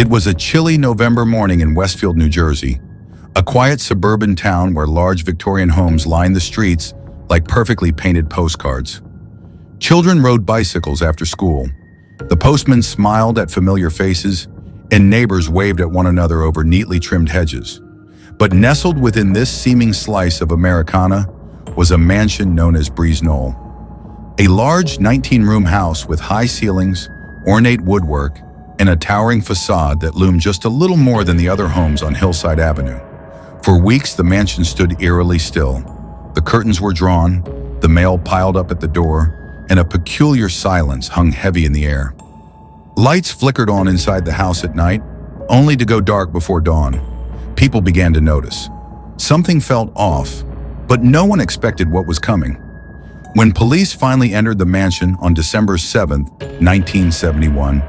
It was a chilly November morning in Westfield, New Jersey, a quiet suburban town where large Victorian homes lined the streets like perfectly painted postcards. Children rode bicycles after school. The postman smiled at familiar faces, and neighbors waved at one another over neatly trimmed hedges. But nestled within this seeming slice of Americana was a mansion known as Breeze Knoll. A large 19-room house with high ceilings, ornate woodwork, and a towering facade that loomed just a little more than the other homes on Hillside Avenue. For weeks, the mansion stood eerily still. The curtains were drawn, the mail piled up at the door, and a peculiar silence hung heavy in the air. Lights flickered on inside the house at night, only to go dark before dawn. People began to notice. Something felt off, but no one expected what was coming. When police finally entered the mansion on December 7, 1971,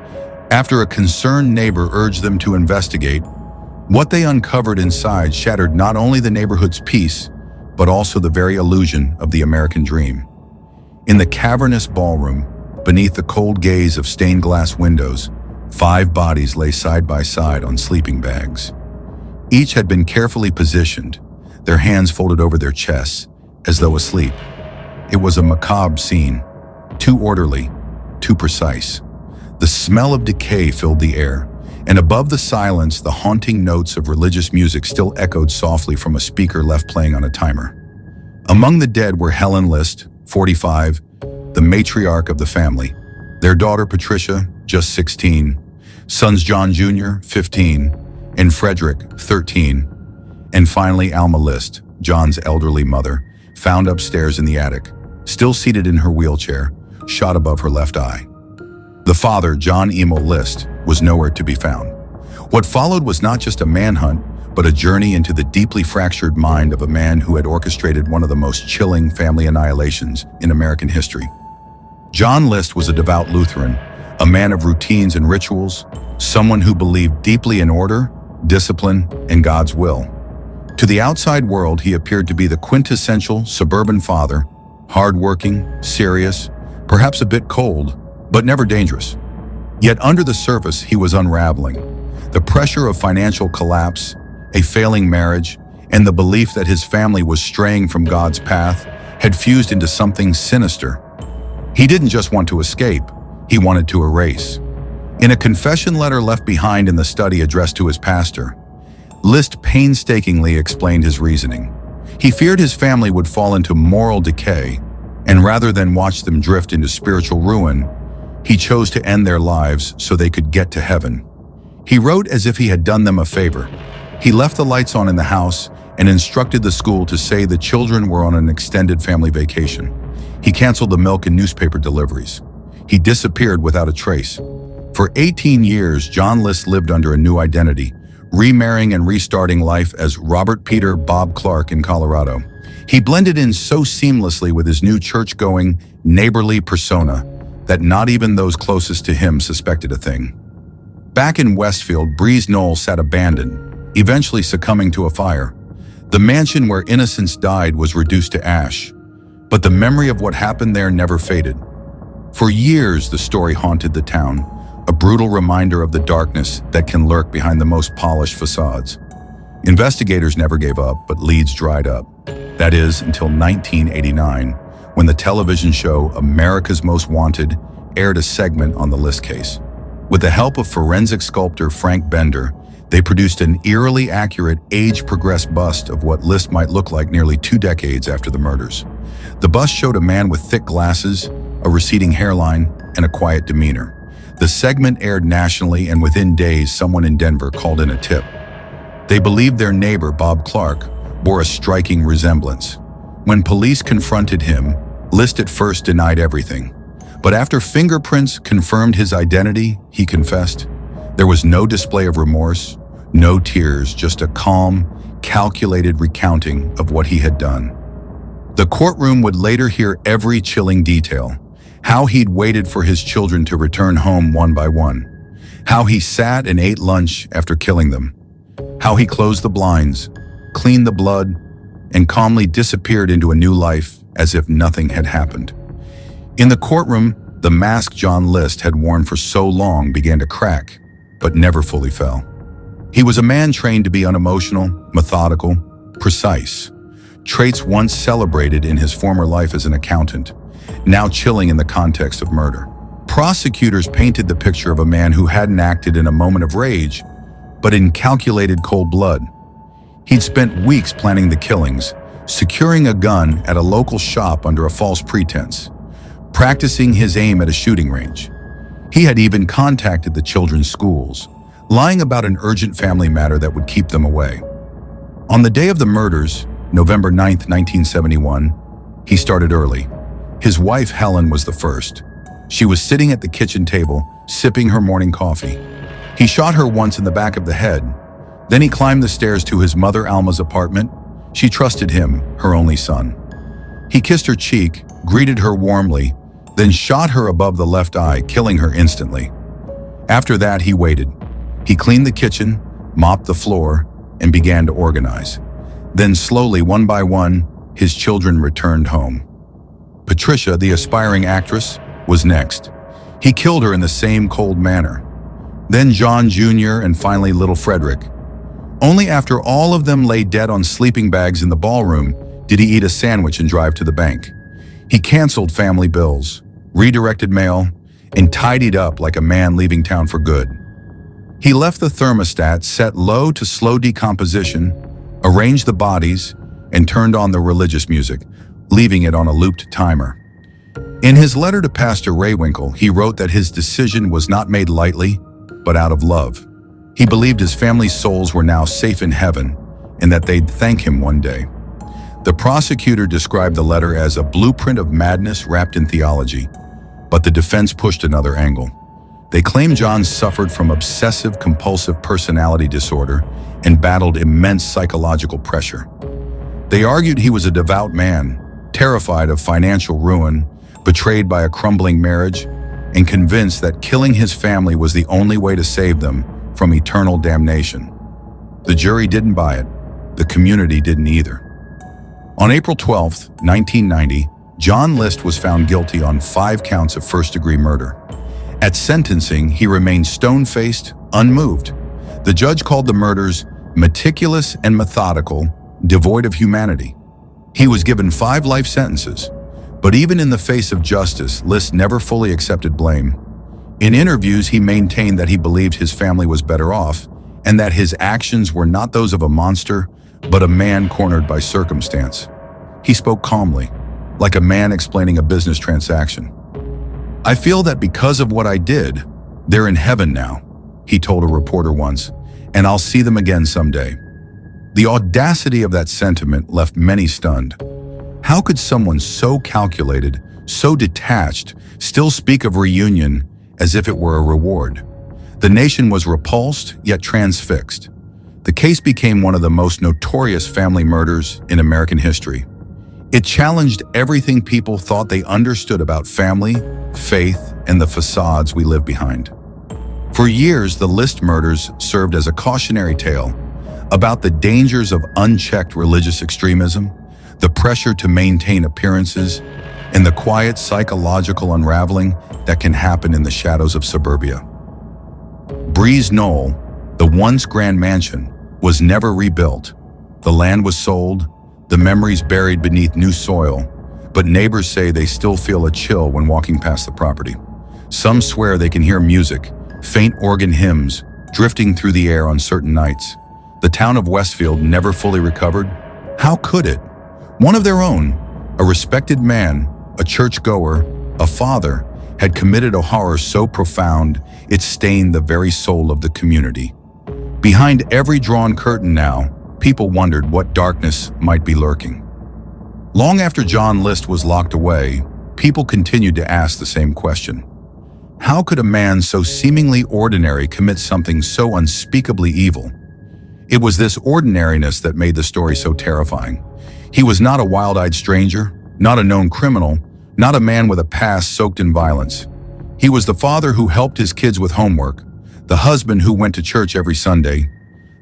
after a concerned neighbor urged them to investigate, what they uncovered inside shattered not only the neighborhood's peace, but also the very illusion of the American dream. In the cavernous ballroom, beneath the cold gaze of stained glass windows, 5 bodies lay side by side on sleeping bags. Each had been carefully positioned, their hands folded over their chests, as though asleep. It was a macabre scene, too orderly, too precise. The smell of decay filled the air, and above the silence, the haunting notes of religious music still echoed softly from a speaker left playing on a timer. Among the dead were Helen List, 45, the matriarch of the family, their daughter Patricia, just 16, sons John Jr., 15, and Frederick, 13, and finally Alma List, John's elderly mother, found upstairs in the attic, still seated in her wheelchair, shot above her left eye. The father, John Emil List, was nowhere to be found. What followed was not just a manhunt, but a journey into the deeply fractured mind of a man who had orchestrated one of the most chilling family annihilations in American history. John List was a devout Lutheran, a man of routines and rituals, someone who believed deeply in order, discipline, and God's will. To the outside world, he appeared to be the quintessential suburban father, hardworking, serious, perhaps a bit cold, but never dangerous. Yet under the surface, he was unraveling. The pressure of financial collapse, a failing marriage, and the belief that his family was straying from God's path had fused into something sinister. He didn't just want to escape, he wanted to erase. In a confession letter left behind in the study addressed to his pastor, List painstakingly explained his reasoning. He feared his family would fall into moral decay, and rather than watch them drift into spiritual ruin, he chose to end their lives so they could get to heaven. He wrote as if he had done them a favor. He left the lights on in the house and instructed the school to say the children were on an extended family vacation. He canceled the milk and newspaper deliveries. He disappeared without a trace. For 18 years, John List lived under a new identity, remarrying and restarting life as Robert Peter Bob Clark in Colorado. He blended in so seamlessly with his new church-going, neighborly persona that not even those closest to him suspected a thing. Back in Westfield, Breeze Knoll sat abandoned, eventually succumbing to a fire. The mansion where innocents died was reduced to ash, but the memory of what happened there never faded. For years, the story haunted the town, a brutal reminder of the darkness that can lurk behind the most polished facades. Investigators never gave up, but leads dried up. That is, until 1989, when the television show America's Most Wanted aired a segment on the List case. With the help of forensic sculptor Frank Bender, they produced an eerily accurate, age-progressed bust of what List might look like nearly 2 decades after the murders. The bust showed a man with thick glasses, a receding hairline, and a quiet demeanor. The segment aired nationally, and within days, someone in Denver called in a tip. They believed their neighbor, Bob Clark, bore a striking resemblance. When police confronted him, List at first denied everything. But after fingerprints confirmed his identity, he confessed. There was no display of remorse, no tears, just a calm, calculated recounting of what he had done. The courtroom would later hear every chilling detail: how he'd waited for his children to return home one by one, how he sat and ate lunch after killing them, how he closed the blinds, cleaned the blood, and calmly disappeared into a new life as if nothing had happened. In the courtroom, the mask John List had worn for so long began to crack. but never fully fell. He was a man trained to be unemotional, methodical, precise, traits once celebrated in his former life as an accountant, now chilling in the context of murder. Prosecutors painted the picture of a man who hadn't acted in a moment of rage, but in calculated cold blood. He'd spent weeks planning the killings, securing a gun at a local shop under a false pretense, practicing his aim at a shooting range. He had even contacted the children's schools, lying about an urgent family matter that would keep them away. On the day of the murders, November 9, 1971, he started early. His wife, Helen, was the first. She was sitting at the kitchen table, sipping her morning coffee. He shot her once in the back of the head. Then he climbed the stairs to his mother, Alma's apartment. She trusted him, her only son. He kissed her cheek, greeted her warmly, then shot her above the left eye, killing her instantly. After that, he waited. He cleaned the kitchen, mopped the floor, and began to organize. Then slowly, one by one, his children returned home. Patricia, the aspiring actress, was next. He killed her in the same cold manner. Then John Jr. and finally little Frederick. Only after all of them lay dead on sleeping bags in the ballroom did he eat a sandwich and drive to the bank. He canceled family bills, redirected mail, and tidied up like a man leaving town for good. He left the thermostat set low to slow decomposition, arranged the bodies, and turned on the religious music, leaving it on a looped timer. In his letter to Pastor Raywinkle, he wrote that his decision was not made lightly, but out of love. He believed his family's souls were now safe in heaven and that they'd thank him one day. The prosecutor described the letter as a blueprint of madness wrapped in theology, but the defense pushed another angle. They claimed John suffered from obsessive-compulsive personality disorder and battled immense psychological pressure. They argued he was a devout man, terrified of financial ruin, betrayed by a crumbling marriage, and convinced that killing his family was the only way to save them from eternal damnation. The jury didn't buy it. The community didn't either. On April 12, 1990, John List was found guilty on 5 counts of first-degree murder. At sentencing, he remained stone-faced, unmoved. The judge called the murders meticulous and methodical, devoid of humanity. He was given 5 life sentences, but even in the face of justice, List never fully accepted blame. In interviews, he maintained that he believed his family was better off and that his actions were not those of a monster, but a man cornered by circumstance. He spoke calmly, like a man explaining a business transaction. "I feel that because of what I did, they're in heaven now," he told a reporter once, "and I'll see them again someday." The audacity of that sentiment left many stunned. How could someone so calculated, so detached, still speak of reunion as if it were a reward? The nation was repulsed, yet transfixed. The case became one of the most notorious family murders in American history. It challenged everything people thought they understood about family, faith, and the facades we live behind. For years, the List murders served as a cautionary tale about the dangers of unchecked religious extremism, the pressure to maintain appearances, and the quiet psychological unraveling that can happen in the shadows of suburbia. Breeze Knoll, the once grand mansion, was never rebuilt. The land was sold, the memories buried beneath new soil, but neighbors say they still feel a chill when walking past the property. Some swear they can hear music, faint organ hymns, drifting through the air on certain nights. The town of Westfield never fully recovered. How could it? One of their own, a respected man, a churchgoer, a father, had committed a horror so profound it stained the very soul of the community. Behind every drawn curtain now, people wondered what darkness might be lurking. Long after John List was locked away, people continued to ask the same question. How could a man so seemingly ordinary commit something so unspeakably evil? It was this ordinariness that made the story so terrifying. He was not a wild-eyed stranger, not a known criminal, not a man with a past soaked in violence. He was the father who helped his kids with homework, the husband who went to church every Sunday,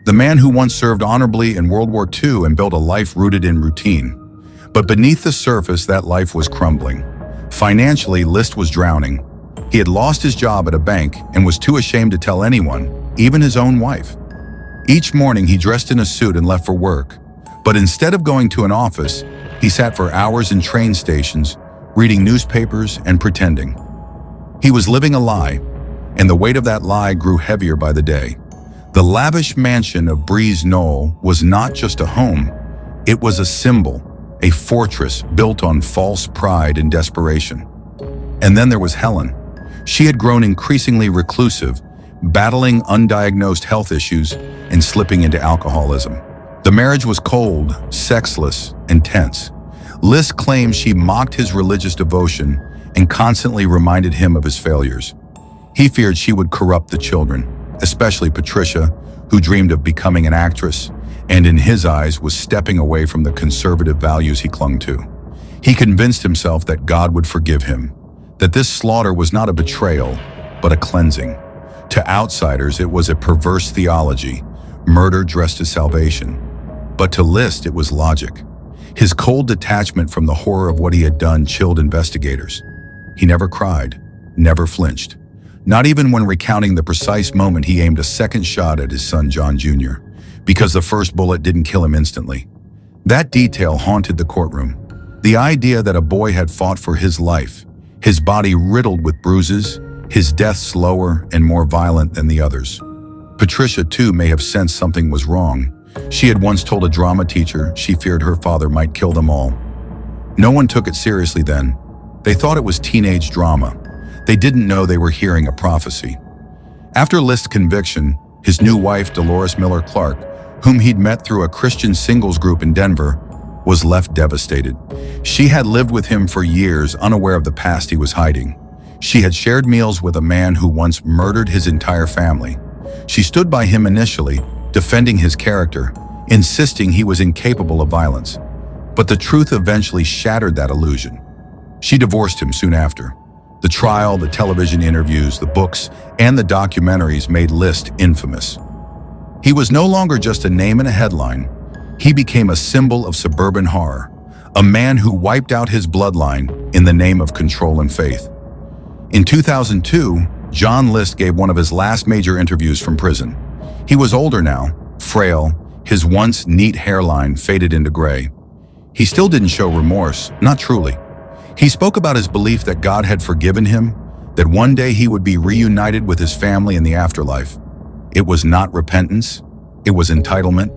the man who once served honorably in World War II and built a life rooted in routine. But beneath the surface, that life was crumbling. Financially, List was drowning. He had lost his job at a bank and was too ashamed to tell anyone, even his own wife. Each morning he dressed in a suit and left for work, but instead of going to an office, he sat for hours in train stations, reading newspapers and pretending. He was living a lie, and the weight of that lie grew heavier by the day. The lavish mansion of Breeze Knoll was not just a home, it was a symbol, a fortress built on false pride and desperation. And then there was Helen. She had grown increasingly reclusive, battling undiagnosed health issues and slipping into alcoholism. The marriage was cold, sexless, and tense. List claims she mocked his religious devotion and constantly reminded him of his failures. He feared she would corrupt the children, especially Patricia, who dreamed of becoming an actress, and in his eyes was stepping away from the conservative values he clung to. He convinced himself that God would forgive him, that this slaughter was not a betrayal, but a cleansing. To outsiders, it was a perverse theology, murder dressed as salvation. But to List, it was logic. His cold detachment from the horror of what he had done chilled investigators. He never cried, never flinched. Not even when recounting the precise moment he aimed a second shot at his son John Jr., because the first bullet didn't kill him instantly. That detail haunted the courtroom. The idea that a boy had fought for his life, his body riddled with bruises, his death slower and more violent than the others. Patricia, too, may have sensed something was wrong. She had once told a drama teacher she feared her father might kill them all. No one took it seriously then. They thought it was teenage drama. They didn't know they were hearing a prophecy. After List's conviction, his new wife, Dolores Miller Clark, whom he'd met through a Christian singles group in Denver, was left devastated. She had lived with him for years, unaware of the past he was hiding. She had shared meals with a man who once murdered his entire family. She stood by him initially, defending his character, insisting he was incapable of violence. But the truth eventually shattered that illusion. She divorced him soon after. The trial, the television interviews, the books, and the documentaries made List infamous. He was no longer just a name in a headline. He became a symbol of suburban horror, a man who wiped out his bloodline in the name of control and faith. In 2002, John List gave one of his last major interviews from prison. He was older now, frail, his once neat hairline faded into gray. He still didn't show remorse, not truly. He spoke about his belief that God had forgiven him, that one day he would be reunited with his family in the afterlife. It was not repentance, it was entitlement,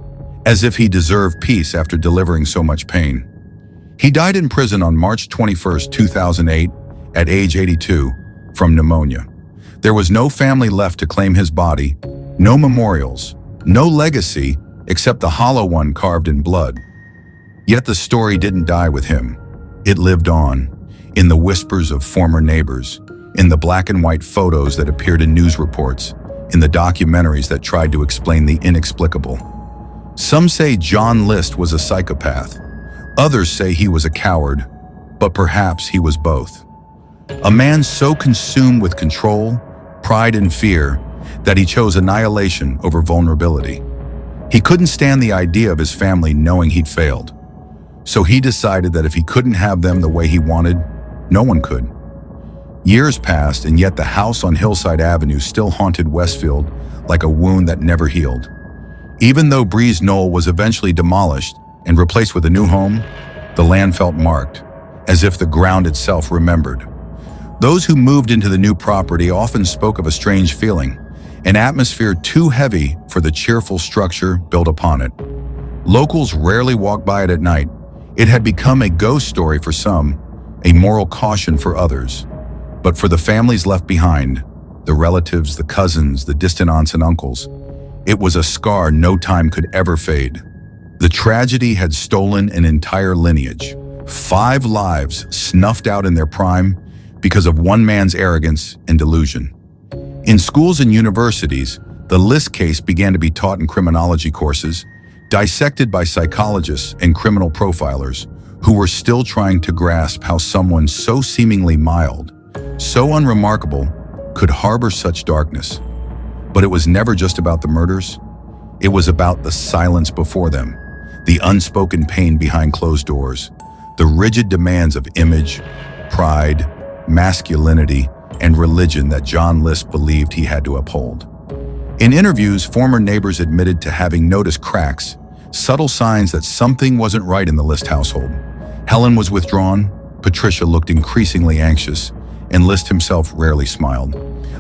as if he deserved peace after delivering so much pain. He died in prison on March 21, 2008, at age 82, from pneumonia. There was no family left to claim his body, no memorials, no legacy except the hollow one carved in blood. Yet the story didn't die with him. It lived on, in the whispers of former neighbors, in the black and white photos that appeared in news reports, in the documentaries that tried to explain the inexplicable. Some say John List was a psychopath. Others say he was a coward, but perhaps he was both. A man so consumed with control, pride, and fear that he chose annihilation over vulnerability. He couldn't stand the idea of his family knowing he'd failed. So he decided that if he couldn't have them the way he wanted, no one could. Years passed, and yet the house on Hillside Avenue still haunted Westfield like a wound that never healed. Even though Breeze Knoll was eventually demolished and replaced with a new home, the land felt marked, as if the ground itself remembered. Those who moved into the new property often spoke of a strange feeling, an atmosphere too heavy for the cheerful structure built upon it. Locals rarely walked by it at night. It had become a ghost story for some, a moral caution for others. But for the families left behind, the relatives, the cousins, the distant aunts and uncles, it was a scar no time could ever fade. The tragedy had stolen an entire lineage, 5 lives snuffed out in their prime because of one man's arrogance and delusion. In schools and universities, the List case began to be taught in criminology courses, dissected by psychologists and criminal profilers who were still trying to grasp how someone so seemingly mild, so unremarkable, could harbor such darkness. But it was never just about the murders. It was about the silence before them, the unspoken pain behind closed doors, the rigid demands of image, pride, masculinity, and religion that John List believed he had to uphold. In interviews, former neighbors admitted to having noticed cracks, subtle signs that something wasn't right in the List household. Helen was withdrawn, Patricia looked increasingly anxious, and List himself rarely smiled.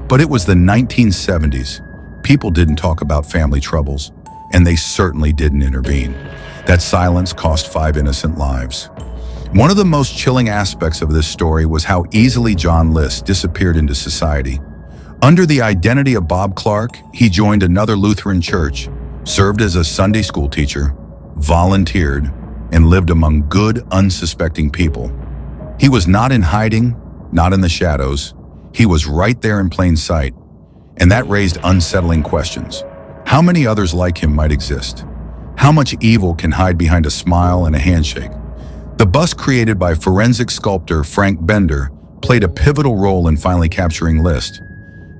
But it was the 1970s. People didn't talk about family troubles, and they certainly didn't intervene. That silence cost 5 innocent lives. One of the most chilling aspects of this story was how easily John List disappeared into society. Under the identity of Bob Clark, he joined another Lutheran church, served as a Sunday school teacher, volunteered, and lived among good, unsuspecting people. He was not in hiding, not in the shadows. He was right there in plain sight, and that raised unsettling questions. How many others like him might exist? How much evil can hide behind a smile and a handshake? The bust created by forensic sculptor Frank Bender played a pivotal role in finally capturing List,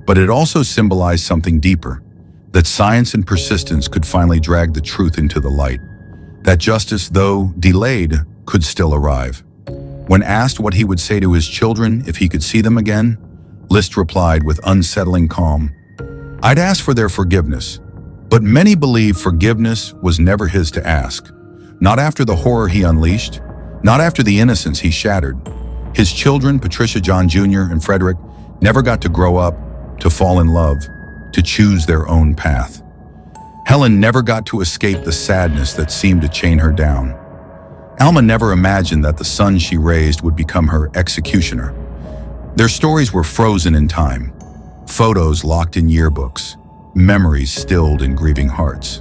but it also symbolized something deeper, that science and persistence could finally drag the truth into the light, that justice, though delayed, could still arrive. When asked what he would say to his children if he could see them again, List replied with unsettling calm, "I'd ask for their forgiveness, but many believe forgiveness was never his to ask. Not after the horror he unleashed, not after the innocence he shattered. His children, Patricia, John Jr., and Frederick, never got to grow up, to fall in love, to choose their own path. Helen never got to escape the sadness that seemed to chain her down. Alma never imagined that the son she raised would become her executioner. Their stories were frozen in time, photos locked in yearbooks, memories stilled in grieving hearts.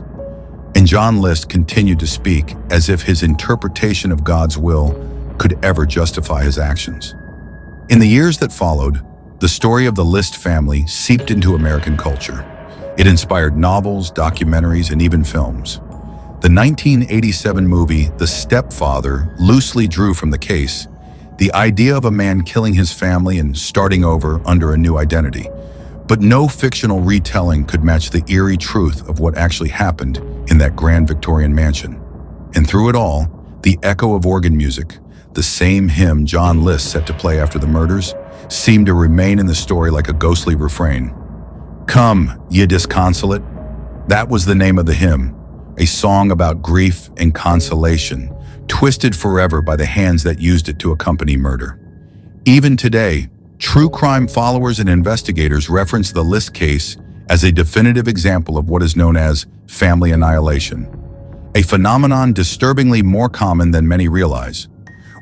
And John List continued to speak as if his interpretation of God's will could ever justify his actions. In the years that followed, the story of the List family seeped into American culture. It inspired novels, documentaries, and even films. The 1987 movie The Stepfather loosely drew from the case, the idea of a man killing his family and starting over under a new identity. But no fictional retelling could match the eerie truth of what actually happened in that grand Victorian mansion. And through it all, the echo of organ music, the same hymn John List set to play after the murders, seemed to remain in the story like a ghostly refrain. "Come, ye disconsolate." That was the name of the hymn, a song about grief and consolation, twisted forever by the hands that used it to accompany murder. Even today, true crime followers and investigators reference the List case as a definitive example of what is known as family annihilation, a phenomenon disturbingly more common than many realize,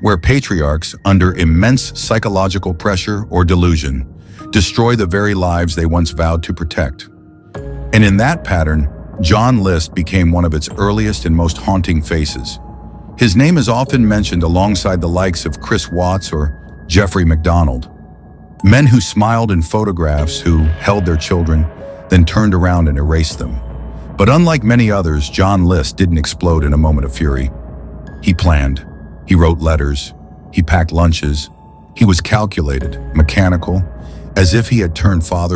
where patriarchs, under immense psychological pressure or delusion, destroy the very lives they once vowed to protect. And in that pattern, John List became one of its earliest and most haunting faces. His name is often mentioned alongside the likes of Chris Watts or Jeffrey MacDonald, men who smiled in photographs, who held their children, then turned around and erased them. But unlike many others, John List didn't explode in a moment of fury. He planned. He wrote letters. He packed lunches. He was calculated, mechanical, as if he had turned father